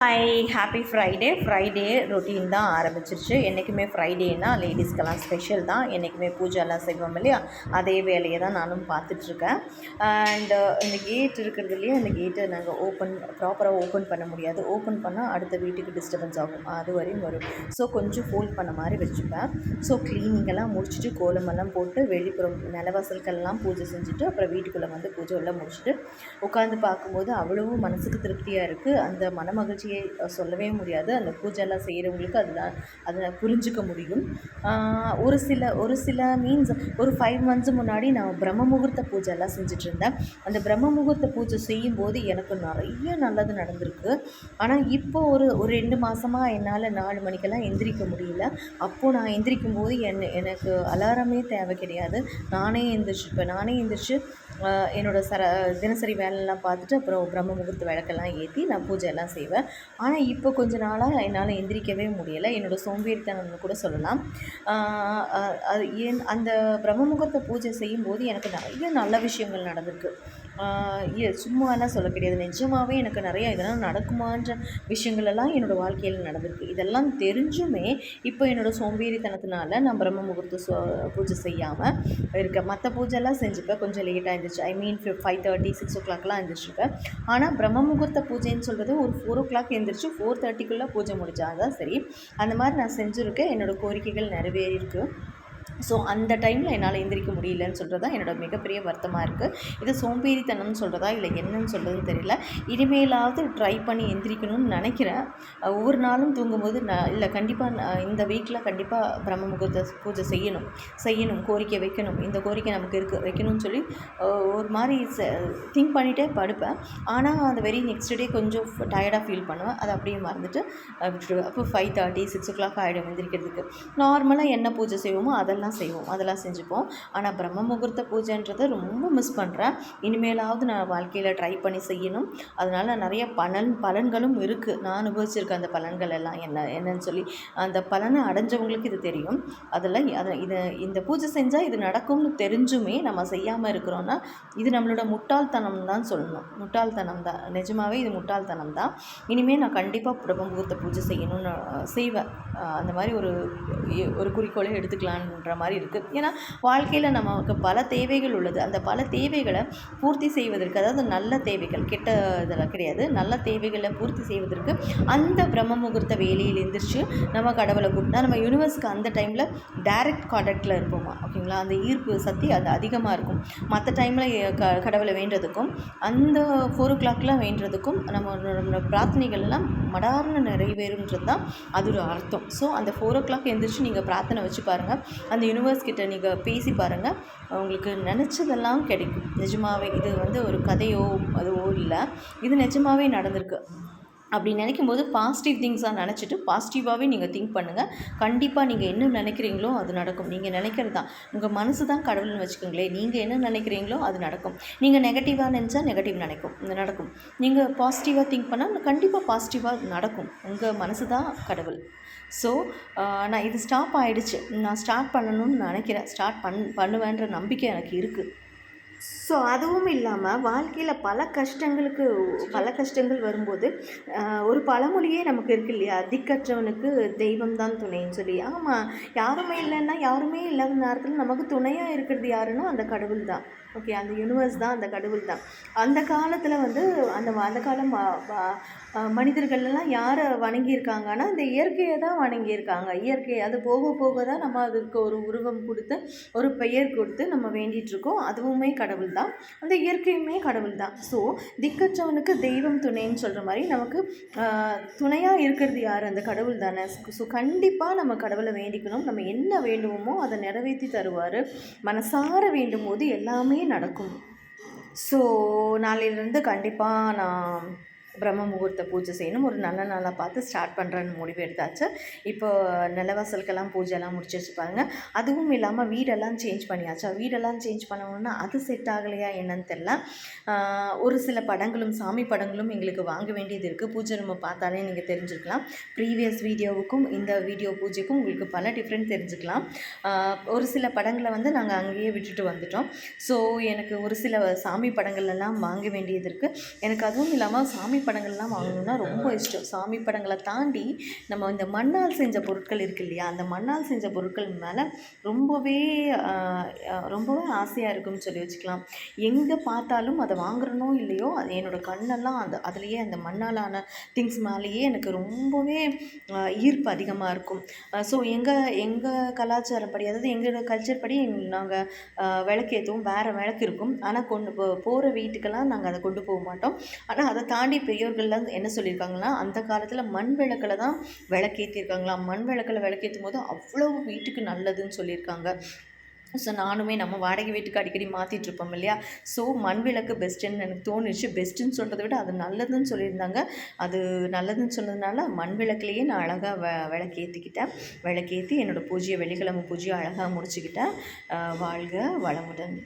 Hi happy Friday routine தான் ஆரம்பிச்சிருச்சு. என்றைக்குமே ஃப்ரைடேனா லேடிஸ்க்கெல்லாம் ஸ்பெஷல் தான். என்றைக்குமே பூஜைலாம் செய்வோம் இல்லையா, அதே வேலையை தான் நானும் பார்த்துட்ருக்கேன். அண்டு இந்த கேட் இருக்கிறதுலையே அந்த கேட்டை நாங்கள் ப்ராப்பராக ஓப்பன் பண்ண முடியாது. ஓப்பன் பண்ணால் அடுத்த வீட்டுக்கு டிஸ்டர்பன்ஸ் ஆகும், அது வரையும் வரும். ஸோ கொஞ்சம் ஃபோல்ட் பண்ண மாதிரி வச்சுப்பேன். ஸோ க்ளீனிங்கெல்லாம் முடிச்சுட்டு கோலமெல்லாம் போட்டு வெளிப்புறம் நிலவாசல்கள்லாம் பூஜை செஞ்சுட்டு அப்புறம் வீட்டுக்குள்ளே வந்து பூஜை எல்லாம் முடிச்சுட்டு உட்காந்து பார்க்கும்போது அவ்வளவும் மனசுக்கு திருப்தியாக இருக்குது. அந்த மனமகிழ்ச்சி சொல்லவே முடியாது. அந்த பூஜைலாம் செய்கிறவங்களுக்கு அதை புரிஞ்சிக்க முடியும். ஒரு சில மீன்ஸ் ஒரு 5 months முன்னாடி நான் பிரம்ம முகூர்த்த பூஜைலாம் செஞ்சிட்ருந்தேன். அந்த பிரம்ம முகூர்த்த பூஜை செய்யும்போது எனக்கு நிறைய நல்லது நடந்திருக்கு. ஆனால் இப்போ ஒரு 2 மாதமாக என்னால் 4 மணிக்கெல்லாம் எந்திரிக்க முடியல. அப்போது நான் எந்திரிக்கும் போது எனக்கு அலாரமே தேவை கிடையாது. நானே எந்திரிச்சு என்னோடய தினசரி வேலைலாம் பார்த்துட்டு அப்புறம் பிரம்ம முகூர்த்த விளக்கெல்லாம் ஏற்றி நான் பூஜையெல்லாம் செய்வேன். ஆனால் இப்போ கொஞ்ச நாளாக என்னால் எந்திரிக்கவே முடியலை. என்னோடய சோம்பேறித்தனம்னு கூட சொல்லலாம். அந்த பிரம்ம முகூர்த்த பூஜை செய்யும்போது எனக்கு நிறைய நல்ல விஷயங்கள் நடந்திருக்கு. சும்மாலாம் சொல்ல கிடையாது, நிஜமாகவே எனக்கு நிறையா இதெல்லாம் நடக்குமான்ற விஷயங்களெல்லாம் என்னோடய வாழ்க்கையில் நடந்திருக்கு. இதெல்லாம் தெரிஞ்சுமே இப்போ என்னோடய சோம்பேறித்தனத்தினால நான் பிரம்ம முகூர்த்த பூஜை செய்யாமல் இருக்கேன். மற்ற பூஜைலாம் செஞ்சுப்பேன், கொஞ்சம் லேட்டாக இருந்துச்சு. 5:30 6 o'clockலாம் எழுந்திரிச்சிருப்பேன். ஆனால் பிரம்ம முகூர்த்த பூஜைன்னு சொல்கிறது ஒரு 4 o'clock எழுந்திரிச்சு 4:30க்குள்ளே பூஜை முடித்தால் தான் சரி. அந்த மாதிரி நான் செஞ்சுருக்கேன். என்னோடய கோரிக்கைகள் நிறைவேறியிருக்கு. ஸோ அந்த டைமில் என்னால் எந்திரிக்க முடியலன்னு சொல்கிறது தான் என்னோடய மிகப்பெரிய வருத்தமாக இருக்குது. இது சோம்பேறித்தனம்னு சொல்கிறதா இல்லை என்னன்னு சொல்கிறதுன்னு தெரியல. இனிமேலாவது ட்ரை பண்ணி எந்திரிக்கணும்னு நினைக்கிறேன். ஒவ்வொரு நாளும் தூங்கும்போது இல்லை கண்டிப்பாக இந்த வீக்கில் கண்டிப்பாக பிரம்ம முகூர்த்த பூஜை செய்யணும், கோரிக்கை வைக்கணும், இந்த கோரிக்கை நமக்கு வைக்கணும்னு சொல்லி ஒரு மாதிரி திங்க் பண்ணிகிட்டே படுப்பேன். ஆனால் அந்த நெக்ஸ்ட் டே கொஞ்சம் டயர்டாக ஃபீல் பண்ணுவேன். அதை அப்படியே மறந்துட்டு விட்டுடுவேன். அப்போ 5:30 6 o'clock ஆகிடும் எந்திரிக்கிறதுக்கு. நார்மலாக என்ன பூஜை செய்வோமோ அதெல்லாம் செஞ்சுப்போம். ஆனால் பிரம்ம முகூர்த்த பூஜைன்றதை ரொம்ப மிஸ் பண்ணுறேன். இனிமேலாவது நான் வாழ்க்கையில் ட்ரை பண்ணி செய்யணும். அதனால் நிறைய பலன்களும் இருக்குது. நான் அனுபவிச்சிருக்கேன் அந்த பலன்கள் எல்லாம் என்னன்னு சொல்லி. அந்த பலனை அடைஞ்சவங்களுக்கு இது தெரியும். இந்த பூஜை செஞ்சால் இது நடக்கும்னு தெரிஞ்சுமே நம்ம செய்யாமல் இருக்கிறோன்னா இது நம்மளோட முட்டாள்தனம் தான் சொல்லணும். முட்டாள்தனம் தான், நிஜமாகவே இது முட்டாள்தனம் தான். இனிமேல் நான் கண்டிப்பாக பிரம்ம முகூர்த்த பூஜை செய்யணும்னு செய்வேன். அந்த மாதிரி ஒரு குறிக்கோளை எடுத்துக்கலான்ற மாதிரி இருக்குது. ஏன்னா வாழ்க்கையில் நமக்கு பல தேவைகள் உள்ளது. அந்த பல தேவைகளை பூர்த்தி செய்வதற்கு, அதாவது நல்ல தேவைகள், கெட்ட இதெல்லாம் கிடையாது, நல்ல தேவைகளை பூர்த்தி செய்வதற்கு அந்த பிரம்ம முகூர்த்த வேலையில் எந்திரிச்சு நம்ம கடவுளை கூப்பிட்டா நம்ம யூனிவர்ஸ்க்கு அந்த டைமில் டைரக்ட் கான்டாக்டில் இருப்போமா, ஓகேங்களா? அந்த ஈர்ப்பு சக்தி அது அதிகமாக இருக்கும். மற்ற டைமில் கடவுளை வேண்டதுக்கும் அந்த 4 o'clockலாம் வேண்டதுக்கும் நம்ம பிரார்த்தனைகள் எல்லாம் மடார்னு நிறைவேறுன்றது தான் அதோட அர்த்தம். ஸோ அந்த 4 o'clock எந்திரிச்சு நீங்கள் பிரார்த்தனை வச்சு பாருங்கள். அந்த யூனிவர்ஸ் கிட்ட நீங்கள் பேசி பாருங்கள், உங்களுக்கு நினச்சதெல்லாம் கிடைக்கும். நிஜமாகவே இது ஒரு கதையோ அதுவோ இல்லை, இது நிஜமாகவே நடந்திருக்கு. அப்படி நினைக்கும் போது பாசிட்டிவ் திங்ஸாக நினச்சிட்டு பாசிட்டிவாகவே நீங்கள் திங்க் பண்ணுங்கள். கண்டிப்பாக நீங்கள் என்ன நினைக்கிறீங்களோ அது நடக்கும். நீங்கள் நினைக்கிறது தான், உங்கள் மனசு தான் கடவுள்னு வச்சுக்கோங்களேன். நீங்கள் என்ன நினைக்கிறீங்களோ அது நடக்கும். நீங்கள் நெகட்டிவாக நினச்சா நெகட்டிவ் நடக்கும். நீங்கள் பாசிட்டிவாக திங்க் பண்ணால் கண்டிப்பாக பாசிட்டிவாக நடக்கும். உங்கள் மனசு தான் கடவுள். ஸோ நான் இது ஸ்டாப் ஆகிடுச்சு. நான் ஸ்டார்ட் பண்ணணும்னு நினைக்கிறேன். பண்ணுவேன்ற நம்பிக்கை எனக்கு இருக்குது. ஸோ அதுவும் இல்லாமல் வாழ்க்கையில் பல கஷ்டங்கள் வரும்போது ஒரு பழமொழியே நமக்கு இருக்குது இல்லையா, திக்கற்றவனுக்கு தெய்வம் தான் துணைன்னு சொல்லி. ஆமாம், யாருமே இல்லாத நேரத்தில் நமக்கு துணையாக இருக்கிறது யாருன்னா அந்த கடவுள் தான். ஓகே, அந்த யூனிவர்ஸ் தான், அந்த கடவுள் தான். அந்த காலத்தில் அந்த காலம் மனிதர்கள்லாம் யாரை வணங்கியிருக்காங்கன்னா இந்த இயற்கையை தான் வணங்கியிருக்காங்க. இயற்கை அது போக போக தான் நம்ம அதுக்கு ஒரு உருவம் கொடுத்து ஒரு பெயர் கொடுத்து நம்ம வேண்டிகிட்ருக்கோம். அதுவுமே கடவுள் தான், அந்த இயற்கையுமே கடவுள் தான். ஸோ திக்கற்றவனுக்கு தெய்வம் துணைன்னு சொல்கிற மாதிரி நமக்கு துணையாக இருக்கிறது யார்? அந்த கடவுள் தானே. ஸோ கண்டிப்பாக நம்ம கடவுளை வேண்டிக்கணும். நம்ம என்ன வேண்டுமோ அதை நிறைவேற்றி தருவார். மனசார வேண்டும் போது எல்லாமே நடக்கும். ஸோ நாளையிலேருந்து கண்டிப்பாக நான் பிரம்ம முகூர்த்த பூஜை செய்யணும். ஒரு நல்ல நாளாக பார்த்து ஸ்டார்ட் பண்ணுறேன்னு முடிவு எடுத்தாச்சு. இப்போ நிலவாசலுக்கெல்லாம் பூஜைலாம் முடிச்சு வச்சுப்பாங்க. அதுவும் இல்லாமல் வீடெல்லாம் சேஞ்ச் பண்ணியாச்சா. வீடெல்லாம் சேஞ்ச் பண்ணணுன்னா அது செட் ஆகலையா என்னன்னு தெரில. ஒரு சில படங்களும் சாமி படங்களும் எங்களுக்கு வாங்க வேண்டியது இருக்குது. பூஜை நம்ம பார்த்தாலே நீங்கள் தெரிஞ்சுக்கலாம். ப்ரீவியஸ் வீடியோவுக்கும் இந்த வீடியோ பூஜைக்கும் உங்களுக்கு பல டிஃப்ரெண்ட் தெரிஞ்சுக்கலாம். ஒரு சில படங்களை நாங்கள் அங்கேயே விட்டுட்டு வந்துட்டோம். ஸோ எனக்கு ஒரு சில சாமி படங்கள்லாம் வாங்க வேண்டியது இருக்குது. எனக்கு அதுவும் இல்லாமல் சாமி படங்கள்லாம் வாங்கணுன்னா ரொம்ப இஷ்டம். சாமி படங்களை தாண்டி நம்ம இந்த மண்ணால் செஞ்ச பொருட்கள் இருக்குது இல்லையா, அந்த மண்ணால் செஞ்ச பொருட்கள் மேலே ரொம்பவே ரொம்பவே ஆசையாக இருக்கும்னு சொல்லி வச்சுக்கலாம். எங்கே பார்த்தாலும் அதை வாங்குறனோ இல்லையோ, அது என்னோடய கண்ணெல்லாம் அதுலேயே அந்த மண்ணாலான திங்ஸ் மேலேயே எனக்கு ரொம்பவே ஈர்ப்பு அதிகமாக இருக்கும். ஸோ எங்கள் கலாச்சாரப்படி, அதாவது எங்களோட கல்ச்சர் படி நாங்கள் விளக்கேற்றுவோம். வேறு விளக்கு இருக்கும், ஆனால் போகிற வீட்டுக்கெல்லாம் நாங்கள் அதை கொண்டு போக மாட்டோம். ஆனால் அதை தாண்டி பெரியோர்கள்லாம் என்ன சொல்லியிருக்காங்கன்னா, அந்த காலத்தில் மண் விளக்கில் தான் விளக்கேற்றிருக்காங்களாம். மண் விளக்கில் விளக்கேற்றும் போது அவ்வளோ வீட்டுக்கு நல்லதுன்னு சொல்லியிருக்காங்க. ஸோ நானுமே நம்ம வாடகை வீட்டுக்கு அடிக்கடி மாற்றிட்டுருப்போம் இல்லையா, ஸோ மண் விளக்கு பெஸ்ட்டுன்னு எனக்கு தோணுச்சு. பெஸ்ட்டுன்னு சொல்கிறத விட அது நல்லதுன்னு சொல்லியிருந்தாங்க. அது நல்லதுன்னு சொன்னதுனால மண் விளக்குலேயே நான் அழகாக விளக்கேற்றிக்கிட்டேன். விளக்கேற்றி என்னோடய பூஜையை, வெள்ளிக்கிழமை பூஜையை அழகாக முடிச்சுக்கிட்டேன். வாழ்க வளமுடன்.